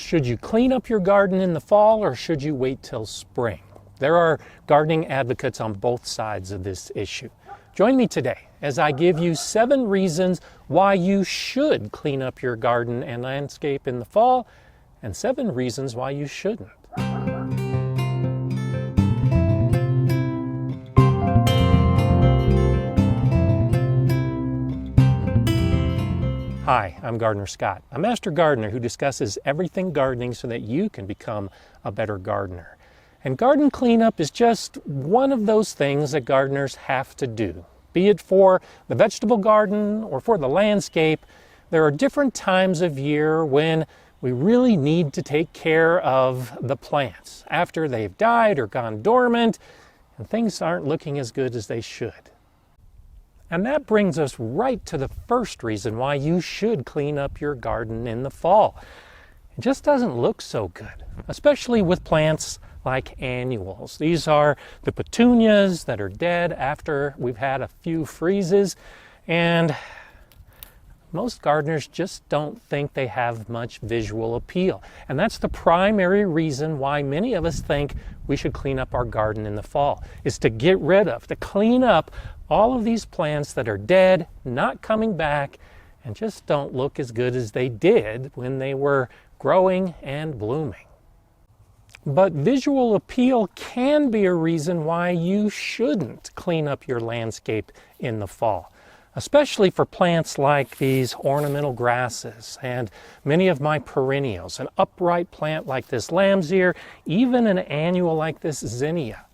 Should you clean up your garden in the fall or should you wait till spring? There are gardening advocates on both sides of this issue. Join me today as I give you 7 reasons why you should clean up your garden and landscape in the fall, and 7 reasons why you shouldn't. Hi, I'm Gardener Scott, a master gardener who discusses everything gardening so that you can become a better gardener. And garden cleanup is just one of those things that gardeners have to do. Be it for the vegetable garden or for the landscape, there are different times of year when we really need to take care of the plants after they've died or gone dormant and things aren't looking as good as they should. And that brings us right to the first reason why you should clean up your garden in the fall. It just doesn't look so good, especially with plants like annuals. These are the petunias that are dead after we've had a few freezes, and most gardeners just don't think they have much visual appeal. And that's the primary reason why many of us think we should clean up our garden in the fall, is to get rid of, to clean up all of these plants that are dead, not coming back, and just don't look as good as they did when they were growing and blooming. But visual appeal can be a reason why you shouldn't clean up your landscape in the fall, especially for plants like these ornamental grasses and many of my perennials, an upright plant like this lamb's ear, even an annual like this zinnia.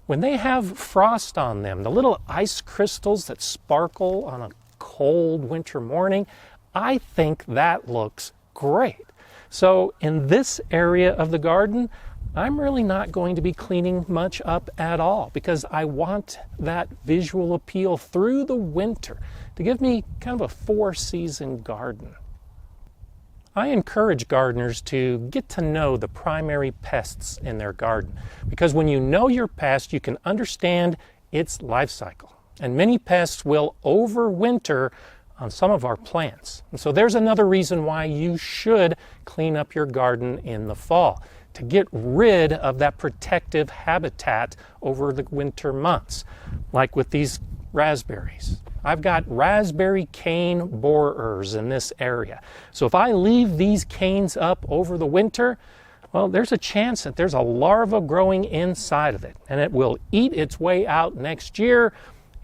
When they have frost on them, the little ice crystals that sparkle on a cold winter morning, I think that looks great. So in this area of the garden, I'm really not going to be cleaning much up at all because I want that visual appeal through the winter to give me kind of a 4-season garden. I encourage gardeners to get to know the primary pests in their garden because when you know your pest, you can understand its life cycle. And many pests will overwinter on some of our plants. And so there's another reason why you should clean up your garden in the fall, to get rid of that protective habitat over the winter months, like with these raspberries. I've got raspberry cane borers in this area. So if I leave these canes up over the winter, well, there's a chance that there's a larva growing inside of it, and it will eat its way out next year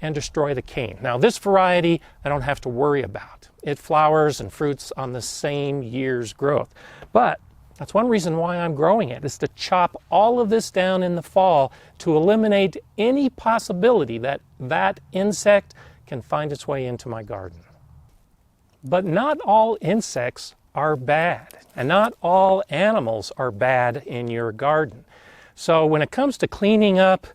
and destroy the cane. Now, this variety I don't have to worry about. It flowers and fruits on the same year's growth. But that's one reason why I'm growing it, is to chop all of this down in the fall to eliminate any possibility that that insect can find its way into my garden. But not all insects are bad, and not all animals are bad in your garden. So when it comes to cleaning up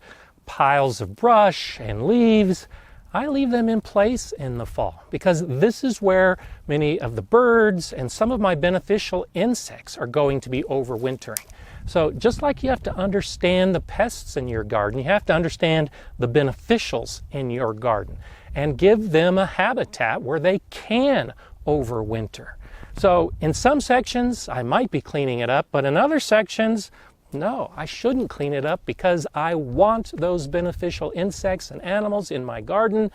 piles of brush and leaves, I leave them in place in the fall because this is where many of the birds and some of my beneficial insects are going to be overwintering. So just like you have to understand the pests in your garden, you have to understand the beneficials in your garden and give them a habitat where they can overwinter. So in some sections, I might be cleaning it up, but in other sections, no, I shouldn't clean it up because I want those beneficial insects and animals in my garden,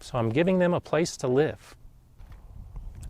so I'm giving them a place to live.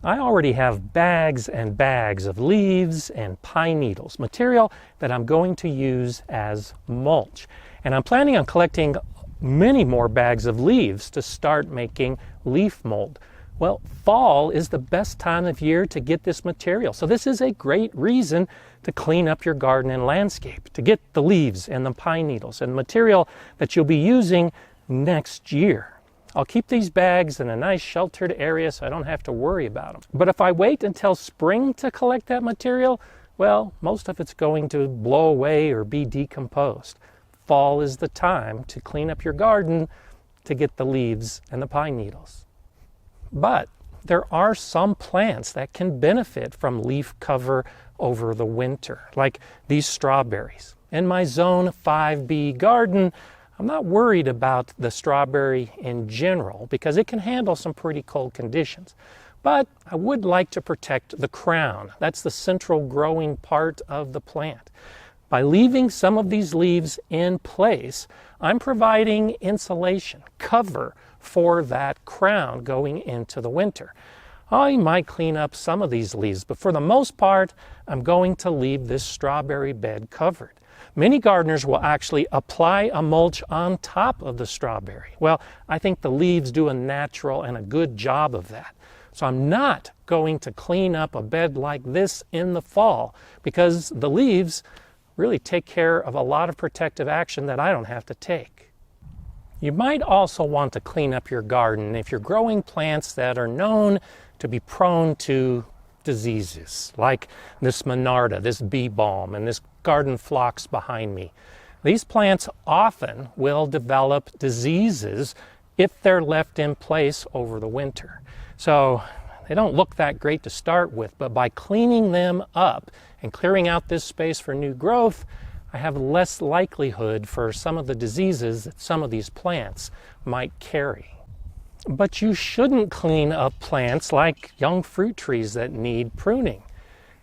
I already have bags and bags of leaves and pine needles, material that I'm going to use as mulch. And I'm planning on collecting many more bags of leaves to start making leaf mold. Well, fall is the best time of year to get this material. So this is a great reason to clean up your garden and landscape, to get the leaves and the pine needles and material that you'll be using next year. I'll keep these bags in a nice sheltered area so I don't have to worry about them. But if I wait until spring to collect that material, well, most of it's going to blow away or be decomposed. Fall is the time to clean up your garden to get the leaves and the pine needles. But there are some plants that can benefit from leaf cover over the winter, like these strawberries. In my Zone 5B garden, I'm not worried about the strawberry in general because it can handle some pretty cold conditions. But I would like to protect the crown. That's the central growing part of the plant. By leaving some of these leaves in place, I'm providing insulation, cover for that crown going into the winter. I might clean up some of these leaves, but for the most part, I'm going to leave this strawberry bed covered. Many gardeners will actually apply a mulch on top of the strawberry. Well, I think the leaves do a natural and a good job of that. So I'm not going to clean up a bed like this in the fall because the leaves really take care of a lot of protective action that I don't have to take. You might also want to clean up your garden if you're growing plants that are known to be prone to diseases, like this Monarda, this bee balm, and this garden phlox behind me. These plants often will develop diseases if they're left in place over the winter. So they don't look that great to start with, but by cleaning them up and clearing out this space for new growth, I have less likelihood for some of the diseases that some of these plants might carry. But you shouldn't clean up plants like young fruit trees that need pruning.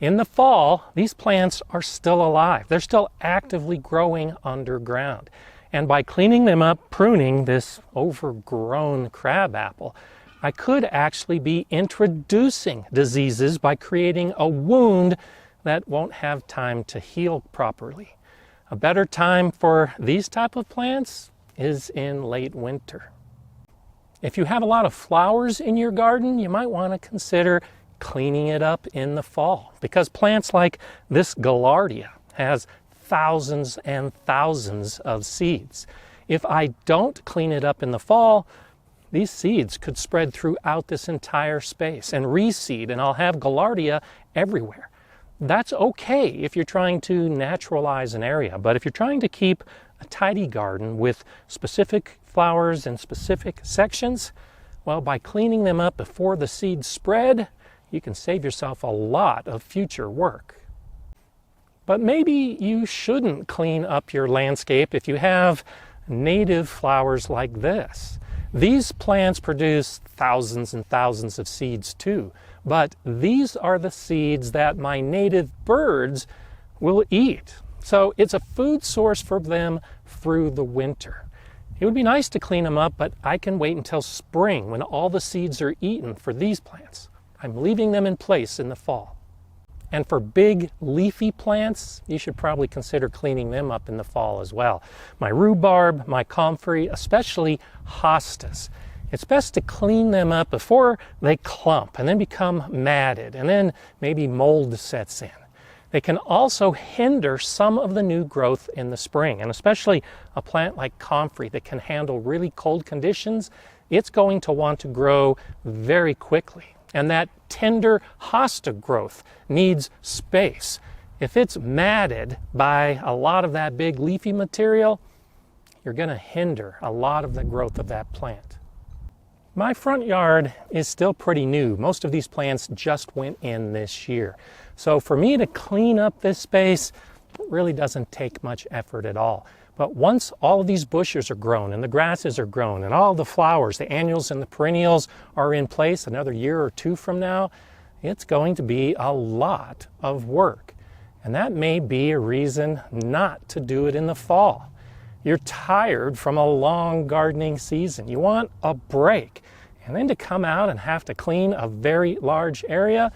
In the fall, these plants are still alive. They're still actively growing underground. And by cleaning them up, pruning this overgrown crabapple, I could actually be introducing diseases by creating a wound that won't have time to heal properly. A better time for these type of plants is in late winter. If you have a lot of flowers in your garden, you might want to consider cleaning it up in the fall, because plants like this Gaillardia has thousands and thousands of seeds. If I don't clean it up in the fall, these seeds could spread throughout this entire space and reseed, and I'll have Gaillardia everywhere. That's okay if you're trying to naturalize an area, but if you're trying to keep a tidy garden with specific flowers in specific sections, well, by cleaning them up before the seeds spread, you can save yourself a lot of future work. But maybe you shouldn't clean up your landscape if you have native flowers like this. These plants produce thousands and thousands of seeds too, but these are the seeds that my native birds will eat. So it's a food source for them through the winter. It would be nice to clean them up, but I can wait until spring when all the seeds are eaten for these plants. I'm leaving them in place in the fall. And for big leafy plants, you should probably consider cleaning them up in the fall as well. My rhubarb, my comfrey, especially hostas. It's best to clean them up before they clump and then become matted, and then maybe mold sets in. They can also hinder some of the new growth in the spring, and especially a plant like comfrey that can handle really cold conditions, it's going to want to grow very quickly. And that tender hosta growth needs space. If it's matted by a lot of that big leafy material, you're going to hinder a lot of the growth of that plant. My front yard is still pretty new. Most of these plants just went in this year. So for me to clean up this space really doesn't take much effort at all. But once all of these bushes are grown and the grasses are grown and all the flowers, the annuals and the perennials are in place another year or two from now, it's going to be a lot of work. And that may be a reason not to do it in the fall. You're tired from a long gardening season. You want a break. And then to come out and have to clean a very large area,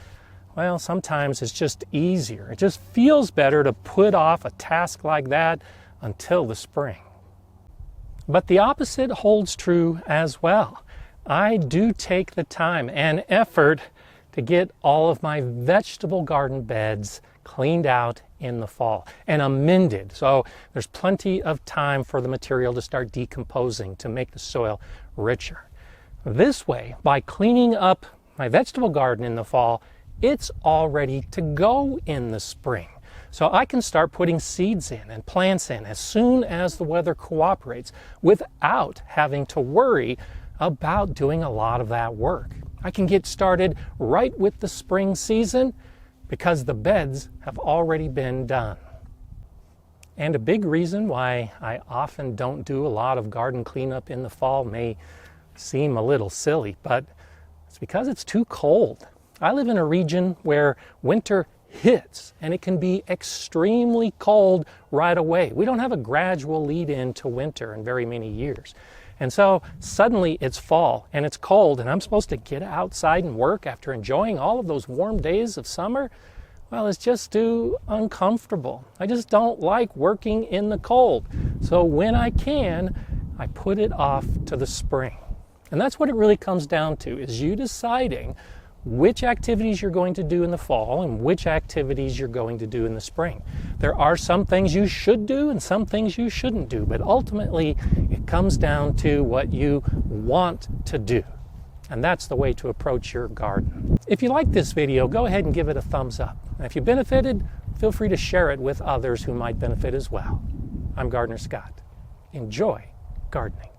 well, sometimes it's just easier. It just feels better to put off a task like that until the spring. But the opposite holds true as well. I do take the time and effort to get all of my vegetable garden beds cleaned out in the fall and amended. So there's plenty of time for the material to start decomposing to make the soil richer. This way, by cleaning up my vegetable garden in the fall, it's all ready to go in the spring. So I can start putting seeds in and plants in as soon as the weather cooperates without having to worry about doing a lot of that work. I can get started right with the spring season because the beds have already been done. And a big reason why I often don't do a lot of garden cleanup in the fall may seem a little silly, but It's because it's too cold. I live in a region where winter hits and it can be extremely cold right away. We don't have a gradual lead in to winter in very many years. And so suddenly it's fall and it's cold and I'm supposed to get outside and work after enjoying all of those warm days of summer. Well, it's just too uncomfortable. I just don't like working in the cold. So when I can, I put it off to the spring. And that's what it really comes down to, is you deciding which activities you're going to do in the fall and which activities you're going to do in the spring. There are some things you should do and some things you shouldn't do, but ultimately it comes down to what you want to do. And that's the way to approach your garden. If you like this video, go ahead and give it a thumbs up. And if you benefited, feel free to share it with others who might benefit as well. I'm Gardener Scott. Enjoy gardening.